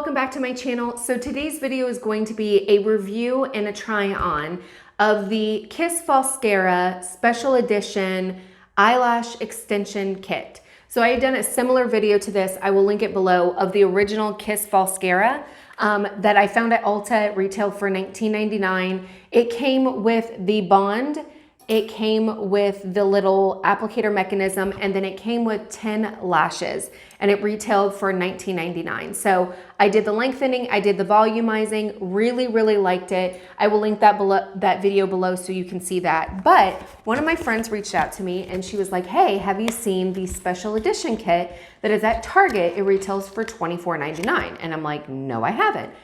welcome back to my channel. So today's video is going to be a review and a try on of the Kiss Falscara Special Edition Eyelash Extension Kit. So I had done a similar video to this, I will link it below, of the original Kiss Falscara that I found at Ulta. It retailed for $19.99. It came with the bond, it came with the little applicator mechanism, and then it came with 10 lashes, and it retailed for $19.99. So I did the lengthening, I did the volumizing, really liked it. I will link that video below so you can see that. But one of my friends reached out to me and she was like, hey, have you seen the special edition kit that is at Target? It retails for $24.99. And I'm like, no, I haven't.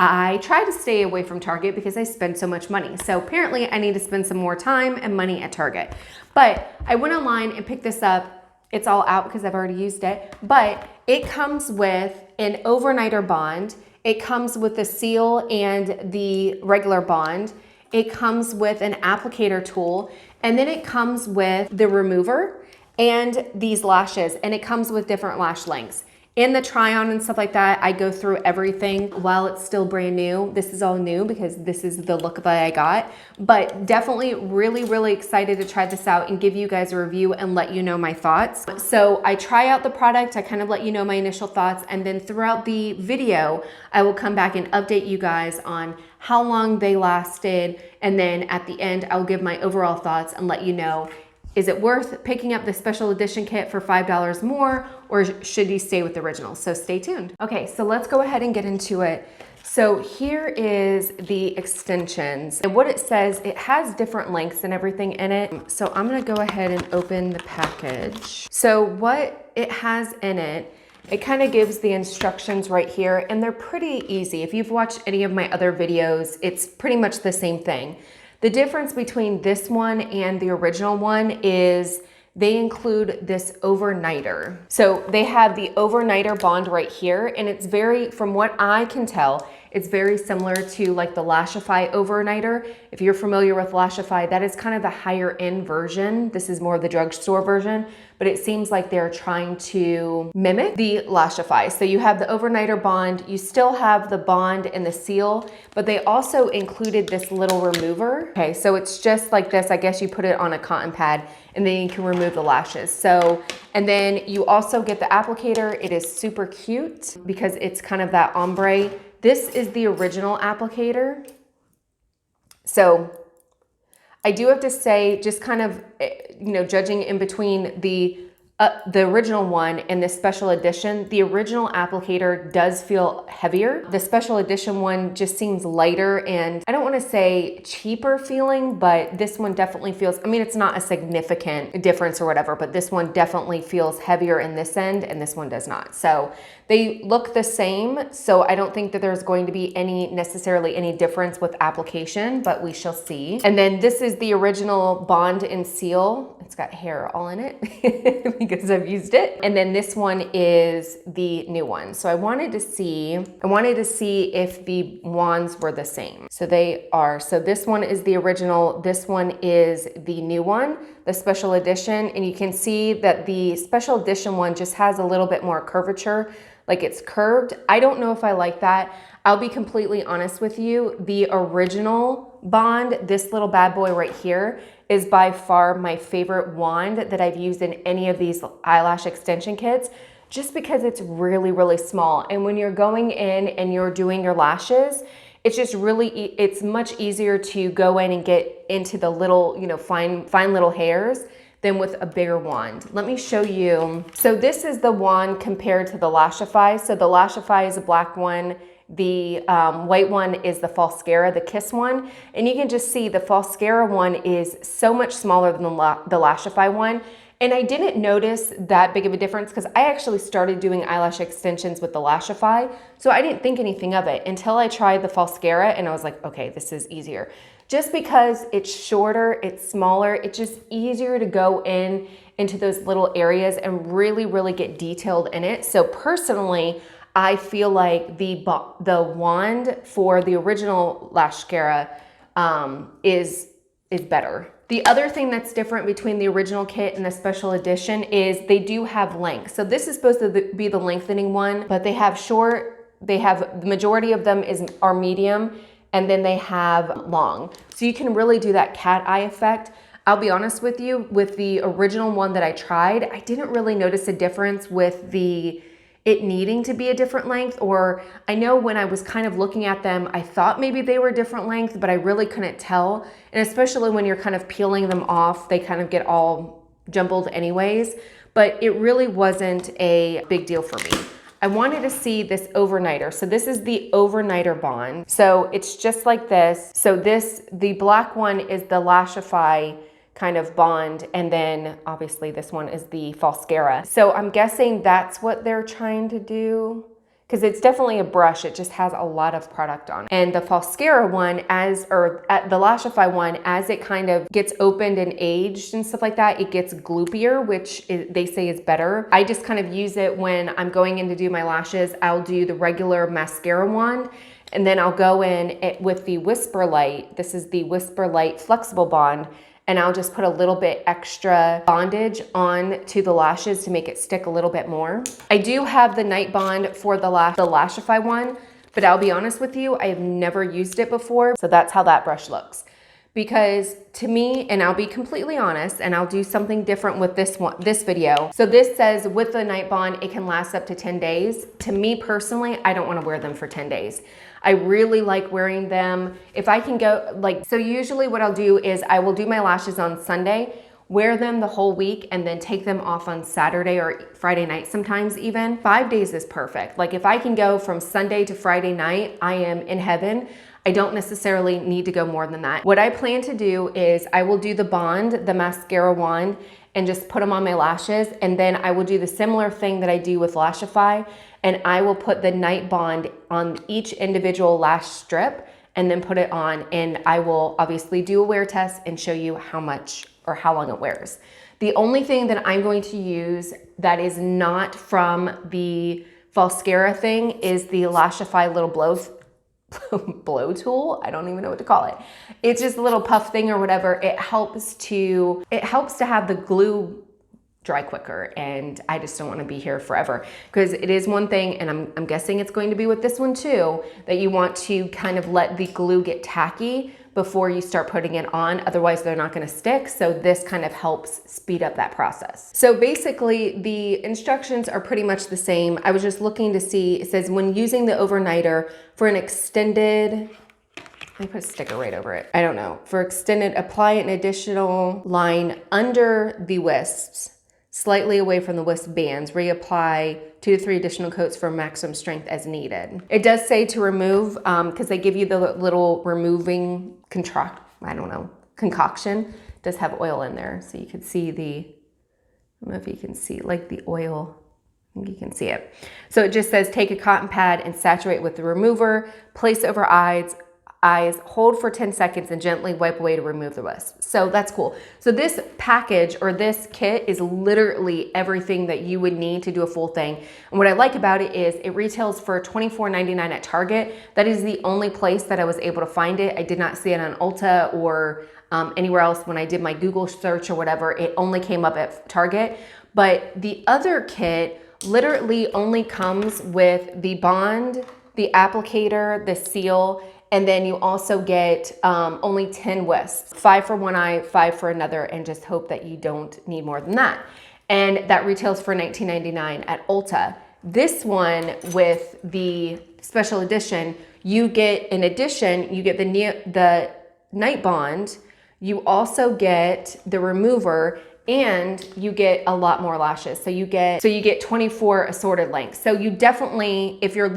I try to stay away from Target because I spend so much money. So apparently I need to spend some more time and money at Target. But I went online and picked this up. It's all out because I've already used it. But it comes with an overnighter bond. It comes with the seal and the regular bond. It comes with an applicator tool. And then it comes with the remover and these lashes. And it comes with different lash lengths. In the try on and stuff like that, I go through everything while it's still brand new. This is all new because this is the look that I got, but definitely really excited to try this out and give you guys a review and let you know my thoughts. So I try out the product, I kind of let you know my initial thoughts, and then throughout the video, I will come back and update you guys on how long they lasted. And then at the end, I'll give my overall thoughts and let you know, is it worth picking up the special edition kit for $5 more, or should you stay with the original? So stay tuned. Okay, so let's go ahead and get into it. So here is the extensions. And what it says, it has different lengths and everything in it. So I'm gonna go ahead and open the package. So what it has in it, it kind of gives the instructions right here, and they're pretty easy. If you've watched any of my other videos, it's pretty much the same thing. The difference between this one and the original one is they include this overnighter. So they have the overnighter bond right here, and it's very, from what I can tell, it's very similar to like the Lashify overnighter. If you're familiar with Lashify, that is kind of the higher end version. This is more the drugstore version, but it seems like they're trying to mimic the Lashify. So you have the overnighter bond, you still have the bond and the seal, but they also included this little remover. Okay, so it's just like this. I guess you put it on a cotton pad and then you can remove the lashes. So, and then you also get the applicator. It is super cute because it's kind of that ombre. This is the original applicator. So I do have to say, just kind of, you know, judging in between the original one and the special edition, the original applicator does feel heavier. The special edition one just seems lighter, and I don't want to say cheaper feeling, but this one definitely feels, I mean, it's not a significant difference or whatever, but this one definitely feels heavier in this end and this one does not. So they look the same, so I don't think that there's going to be necessarily any difference with application, but we shall see. And then this is the original bond and seal. It's got hair all in it because I've used it. And then this one is the new one. So I wanted to see if the wands were the same. So they are. So this one is the original. This one is the new one, the special edition. And you can see that the special edition one just has a little bit more curvature, like it's curved. I don't know if I like that. I'll be completely honest with you. The original bond, this little bad boy right here, is by far my favorite wand that I've used in any of these eyelash extension kits, just because it's really small. And when you're going in and you're doing your lashes, it's just it's much easier to go in and get into the little, you know, fine little hairs than with a bigger wand. Let me show you. So this is the wand compared to the Lashify. So the Lashify is a black one. The white one is the Falscara, the Kiss one. And you can just see the Falscara one is so much smaller than the Lashify one. And I didn't notice that big of a difference because I actually started doing eyelash extensions with the Lashify. So I didn't think anything of it until I tried the Falscara and I was like, okay, this is easier. Just because it's shorter, it's smaller, it's just easier to go into those little areas and really get detailed in it. So personally, I feel like the wand for the original Falscara is better. The other thing that's different between the original kit and the special edition is they do have length. So this is supposed to be the lengthening one, but they have short, the majority of them are medium, and then they have long. So you can really do that cat eye effect. I'll be honest with you, with the original one that I tried, I didn't really notice a difference with it needing to be a different length, or I know when I was kind of looking at them, I thought maybe they were a different length, but I really couldn't tell. And especially when you're kind of peeling them off, they kind of get all jumbled anyways, but it really wasn't a big deal for me. I wanted to see this overnighter. So this is the overnighter bond. So it's just like this. So the black one is the Lashify kind of bond, and then obviously this one is the Falscara. So I'm guessing that's what they're trying to do, because it's definitely a brush. It just has a lot of product on it. And the Falscara one, the Lashify one, as it kind of gets opened and aged and stuff like that, it gets gloopier, which they say is better. I just kind of use it when I'm going in to do my lashes. I'll do the regular mascara wand, and then I'll go in with the Whisper Light. This is the Whisper Light Flexible Bond, and I'll just put a little bit extra bondage on to the lashes to make it stick a little bit more. I do have the night bond for the Lashify one, but I'll be honest with you, I have never used it before. So that's how that brush looks. Because to me, and I'll be completely honest, and I'll do something different with this video. So this says with the night bond, it can last up to 10 days. To me personally, I don't want to wear them for 10 days. I really like wearing them. If I can go, so usually what I'll do is I will do my lashes on Sunday, wear them the whole week, and then take them off on Saturday or Friday night sometimes even. 5 days is perfect. Like if I can go from Sunday to Friday night, I am in heaven. I don't necessarily need to go more than that. What I plan to do is I will do the bond, the mascara wand, and just put them on my lashes. And then I will do the similar thing that I do with Lashify, and I will put the night bond on each individual lash strip and then put it on. And I will obviously do a wear test and show you how much or how long it wears. The only thing that I'm going to use that is not from the Falscara thing is the Lashify little blow tool. I don't even know what to call it. It's just a little puff thing or whatever. It helps to have the glue dry quicker, and I just don't want to be here forever, because it is one thing, and I'm guessing it's going to be with this one too, that you want to kind of let the glue get tacky before you start putting it on. Otherwise they're not going to stick. So this kind of helps speed up that process. So basically the instructions are pretty much the same. I was just looking to see, it says when using the overnighter for an extended, let me put a sticker right over it. I don't know. For extended, apply an additional line under the wisps, slightly away from the wisp bands. Reapply 2 to 3 additional coats for maximum strength as needed. It does say to remove, because they give you the little removing concoction. It does have oil in there, so you can see I don't know if you can see like the oil. I think you can see it. So it just says take a cotton pad and saturate with the remover, place over eyes, hold for 10 seconds and gently wipe away to remove the wisp. So that's cool. So this package or this kit is literally everything that you would need to do a full thing. And what I like about it is it retails for $24.99 at Target. That is the only place that I was able to find it. I did not see it on Ulta or anywhere else. When I did my Google search or whatever, it only came up at Target. But the other kit literally only comes with the bond, the applicator, the seal, and then you also get only 10 wisps, 5 for one eye, 5 for another, and just hope that you don't need more than that. And that retails for $19.99 at Ulta. This one with the special edition, you get, in addition, you get the night bond, you also get the remover, and you get a lot more lashes. So you get 24 assorted lengths. So you definitely, if you're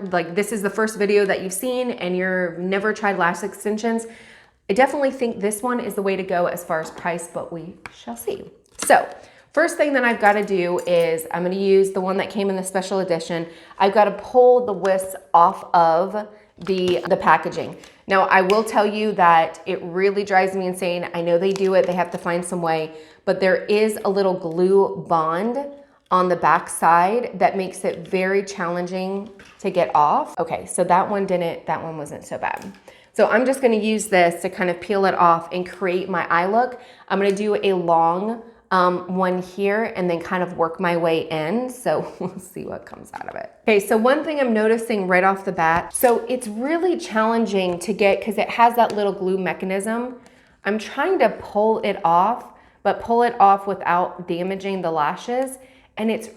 like, this is the first video that you've seen and you've never tried lash extensions, I definitely think this one is the way to go as far as price, but we shall see. So first thing that I've got to do is I'm going to use the one that came in the special edition. I've got to pull the wisps off of the packaging. Now, I will tell you that it really drives me insane. I know they do it, they have to find some way, but there is a little glue bond on the back side that makes it very challenging to get off. Okay, so that one wasn't so bad. So I'm just gonna use this to kind of peel it off and create my eye look. I'm gonna do a long one here and then kind of work my way in. So we'll see what comes out of it. Okay, so one thing I'm noticing right off the bat, so it's really challenging to get, because it has that little glue mechanism. I'm trying to pull it off, but pull it off without damaging the lashes. And it's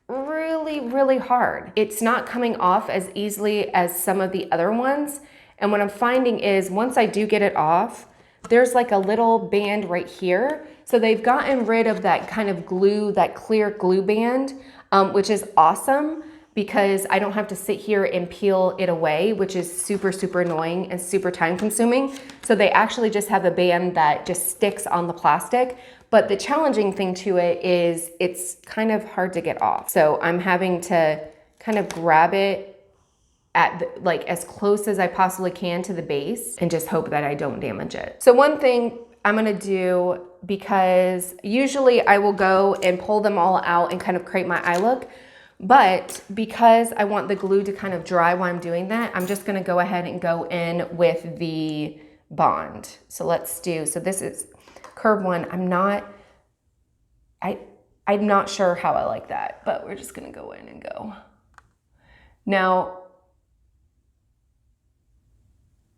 really, really hard. It's not coming off as easily as some of the other ones. And what I'm finding is once I do get it off, there's like a little band right here. So they've gotten rid of that kind of glue, that clear glue band, which is awesome because I don't have to sit here and peel it away, which is super, super annoying and super time consuming. So they actually just have a band that just sticks on the plastic. But the challenging thing to it is it's kind of hard to get off. So I'm having to kind of grab it at like as close as I possibly can to the base and just hope that I don't damage it. So one thing I'm gonna do, because usually I will go and pull them all out and kind of create my eye look, but because I want the glue to kind of dry while I'm doing that, I'm just gonna go ahead and go in with the bond. So let's do, so this is curve one. I'm not sure how I like that, but we're just gonna go in and go. Now,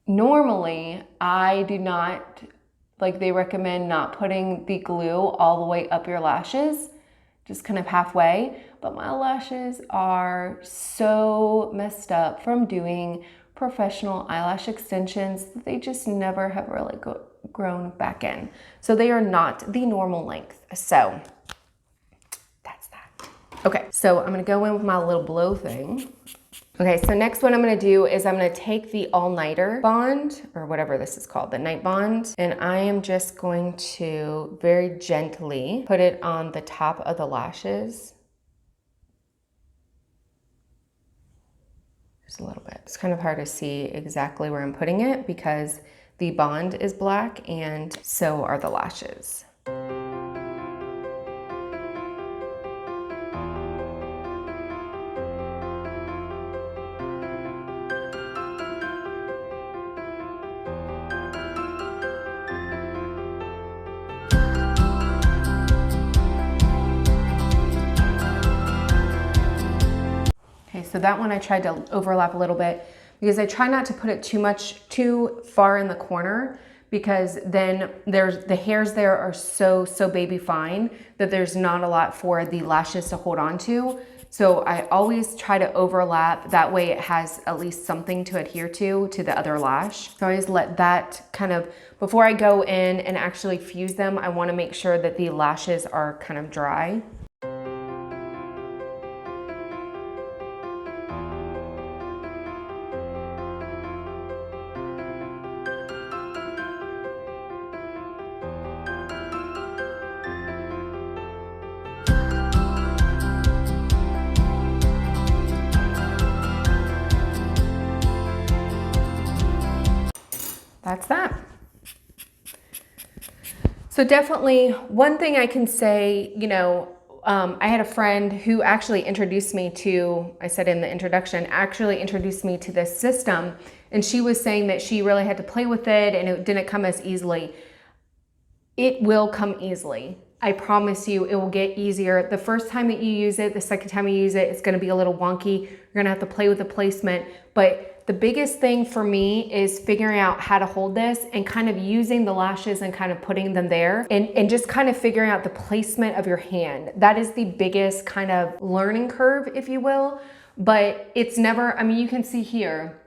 normally I do not, like they recommend not putting the glue all the way up your lashes, just kind of halfway, but my lashes are so messed up from doing professional eyelash extensions that they just never have really grown back in. So they are not the normal length. So that's that. Okay, so I'm gonna go in with my little blow thing. Okay, so next what I'm gonna do is I'm gonna take the all-nighter bond, or whatever this is called, the night bond, and I am just going to very gently put it on the top of the lashes. Just a little bit. It's kind of hard to see exactly where I'm putting it because the bond is black and so are the lashes. So that one I tried to overlap a little bit because I try not to put it too far in the corner, because then the hairs there are so baby fine that there's not a lot for the lashes to hold on to. So I always try to overlap, that way it has at least something to adhere to the other lash. So I always let that kind of, before I go in and actually fuse them, I want to make sure that the lashes are kind of dry. That's that. So definitely one thing I can say, you know, I had a friend who actually introduced me to, I said in the introduction, actually introduced me to this system. And she was saying that she really had to play with it and it didn't come as easily. It will come easily. I promise you it will get easier. The first time that you use it, the second time you use it, it's gonna be a little wonky. You're gonna have to play with the placement. But the biggest thing for me is figuring out how to hold this and kind of using the lashes and kind of putting them there and just kind of figuring out the placement of your hand. That is the biggest kind of learning curve, if you will. But it's never, I mean, you can see here,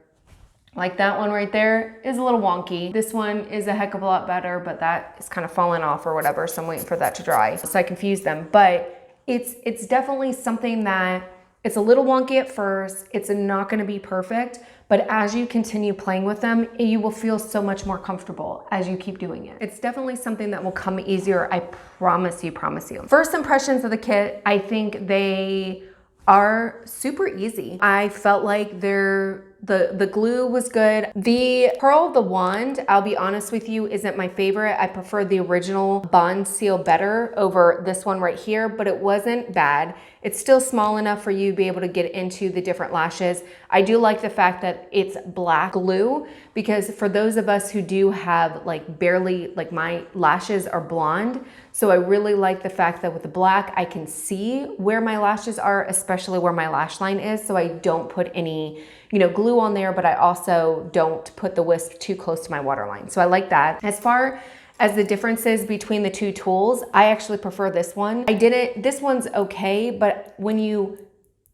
like that one right there is a little wonky. This one is a heck of a lot better, but that is kind of falling off or whatever. So I'm waiting for that to dry so I can fuse them. But it's definitely something that it's a little wonky at first. It's not gonna be perfect, but as you continue playing with them, you will feel so much more comfortable as you keep doing it. It's definitely something that will come easier, I promise you, promise you. First impressions of the kit, I think they are super easy. I felt like they're The glue was good. The Pearl the Wand, I'll be honest with you, isn't my favorite. I prefer the original Bond Seal better over this one right here, but it wasn't bad. It's still small enough for you to be able to get into the different lashes. I do like the fact that it's black glue, because for those of us who do have like barely, like my lashes are blonde, so I really like the fact that with the black, I can see where my lashes are, especially where my lash line is, so I don't put any, you know, glue on there, but I also don't put the wisp too close to my waterline. So I like that. As far as the differences between the two tools, I actually prefer this one. This one's okay, but when you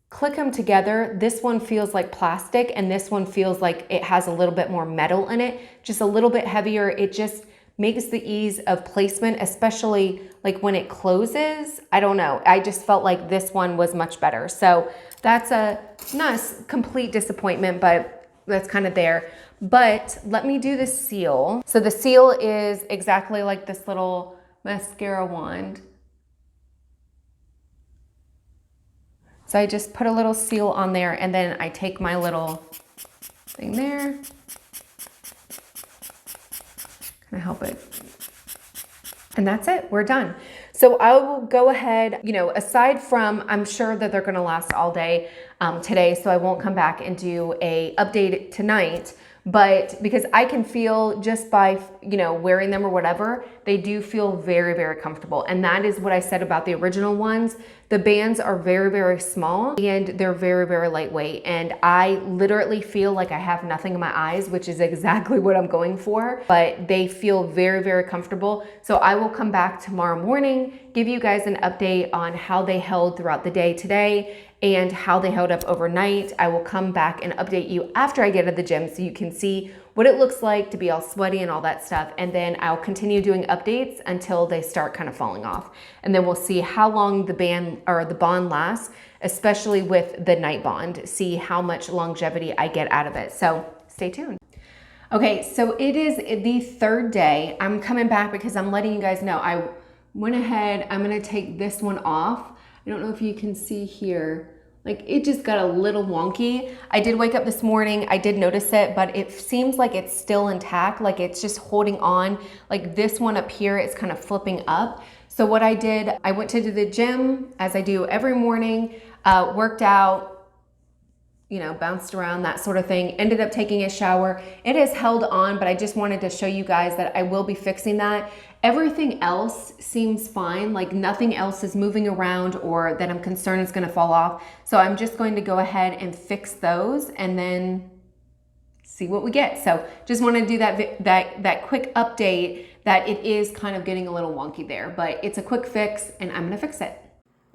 click them together, this one feels like plastic and this one feels like it has a little bit more metal in it, just a little bit heavier. It just makes the ease of placement, especially like when it closes. I don't know, I just felt like this one was much better. So that's not a complete disappointment, but that's kind of there. But let me do the seal. So the seal is exactly like this little mascara wand. So I just put a little seal on there and then I take my little thing there. Can I help it? And that's it, we're done. So I will go ahead, you know, aside from, I'm sure that they're gonna last all day today, so I won't come back and do a update tonight, but because I can feel just by, you know, wearing them or whatever, they do feel very, very comfortable. And that is what I said about the original ones. The bands are very, very small and they're very, very lightweight. And I literally feel like I have nothing in my eyes, which is exactly what I'm going for, but they feel very, very comfortable. So I will come back tomorrow morning, give you guys an update on how they held throughout the day today and how they held up overnight. I will come back and update you after I get to the gym so you can see what it looks like to be all sweaty and all that stuff. And then I'll continue doing updates until they start kind of falling off. And then we'll see how long the band or the bond lasts, especially with the night bond, see how much longevity I get out of it. So stay tuned. Okay, so it is the third day. I'm coming back because I'm letting you guys know I went ahead, I'm gonna take this one off. I don't know if you can see here, like it just got a little wonky. I did wake up this morning, I did notice it, but it seems like it's still intact, like it's just holding on. Like this one up here, it's kind of flipping up. So what I did, I went to the gym as I do every morning, worked out, you know, bounced around, that sort of thing, ended up taking a shower. It has held on, but I just wanted to show you guys that I will be fixing that. Everything else seems fine, like nothing else is moving around or that I'm concerned is gonna fall off. So I'm just going to go ahead and fix those and then see what we get. So just wanna do that quick update that it is kind of getting a little wonky there, but it's a quick fix and I'm gonna fix it.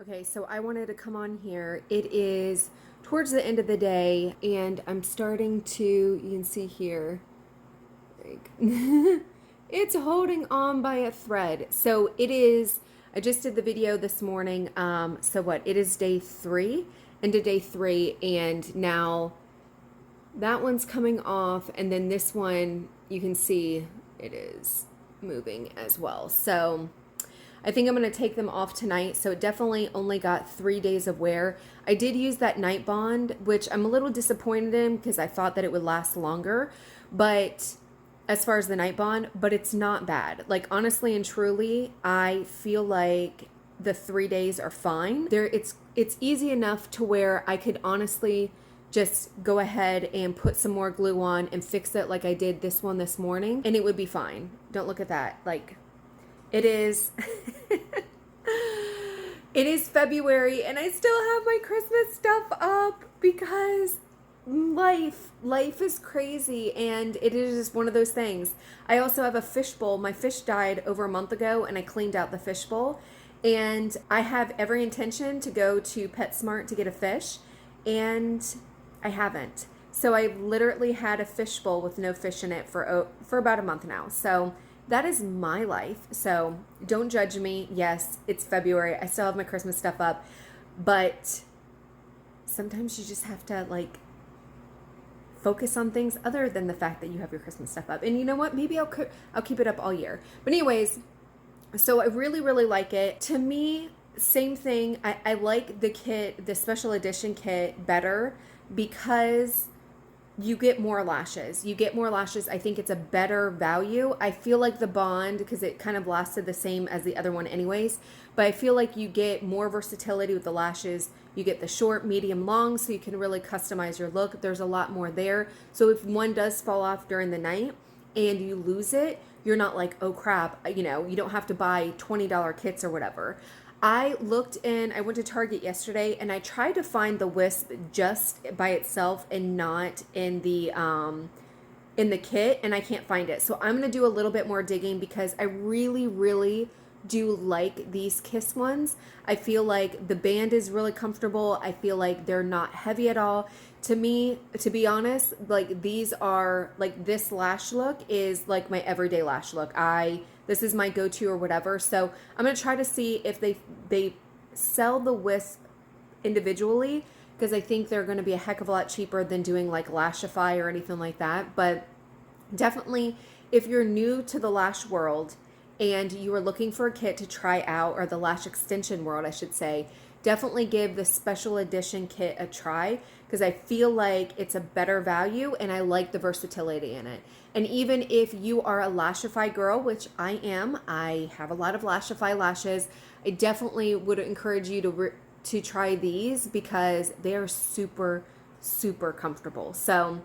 Okay, so I wanted to come on here. It is towards the end of the day and I'm starting to, you can see here, like, it's holding on by a thread. So it is, I just did the video this morning. So what, it is day 3, into day 3, and now that one's coming off, and then this one, you can see it is moving as well. So I think I'm going to take them off tonight. So it definitely only got 3 days of wear. I did use that night bond, which I'm a little disappointed in because I thought that it would last longer. But as far as the night bond, but it's not bad. Like honestly and truly, I feel like the 3 days are fine. It's easy enough to where I could honestly just go ahead and put some more glue on and fix it like I did this one this morning, and it would be fine. Don't look at that. Like, it is it is February and I still have my Christmas stuff up because life is crazy and it is just one of those things. I also have a fishbowl. My fish died over a month ago and I cleaned out the fishbowl, and I have every intention to go to PetSmart to get a fish, and I haven't. So I've literally had a fishbowl with no fish in it for about a month now. So that is my life. So don't judge me. Yes, it's February. I still have my Christmas stuff up, but sometimes you just have to like focus on things other than the fact that you have your Christmas stuff up. And you know what? Maybe I'll keep it up all year. But anyways, so I really, really like it. To me, same thing. I like the kit, the special edition kit better because you get more lashes. You get more lashes. I think it's a better value. I feel like the Bond, because it kind of lasted the same as the other one anyways, but I feel like you get more versatility with the lashes. You get the short, medium, long, so you can really customize your look. There's a lot more there. So if one does fall off during the night and you lose it, you're not like, oh crap, you know, you don't have to buy $20 kits or whatever. I went to Target yesterday and I tried to find the wisp just by itself and not in the kit, and I can't find it. So I'm going to do a little bit more digging because I really, really do like these Kiss ones. I feel like the band is really comfortable. I feel like they're not heavy at all. To me, to be honest, like these are like this lash look is like my everyday lash look. This is my go-to or whatever. So I'm going to try to see if they sell the wisp individually, because I think they're going to be a heck of a lot cheaper than doing like Lashify or anything like that. But definitely, if you're new to the lash world and you are looking for a kit to try out, or the lash extension world, I should say, definitely give the special edition kit a try, because I feel like it's a better value and I like the versatility in it. And even if you are a Lashify girl, which I am, I have a lot of Lashify lashes, I definitely would encourage you to try these because they are super, super comfortable. So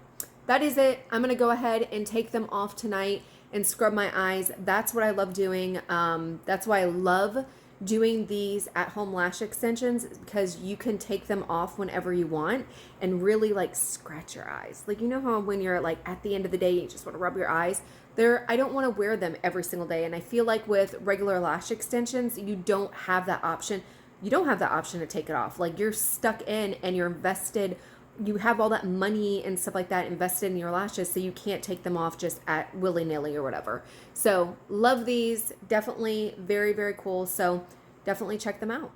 that is it. I'm going to go ahead and take them off tonight and scrub my eyes. That's what I love doing. That's why I love doing these at-home lash extensions, because you can take them off whenever you want and really like scratch your eyes. Like, you know how when you're like at the end of the day, you just want to rub your eyes? I don't want to wear them every single day. And I feel like with regular lash extensions, you don't have that option. You don't have the option to take it off. Like, you're stuck in and you're invested. You have all that money and stuff like that invested in your lashes, so you can't take them off just at willy-nilly or whatever. So love these. Definitely very, very cool. So definitely check them out.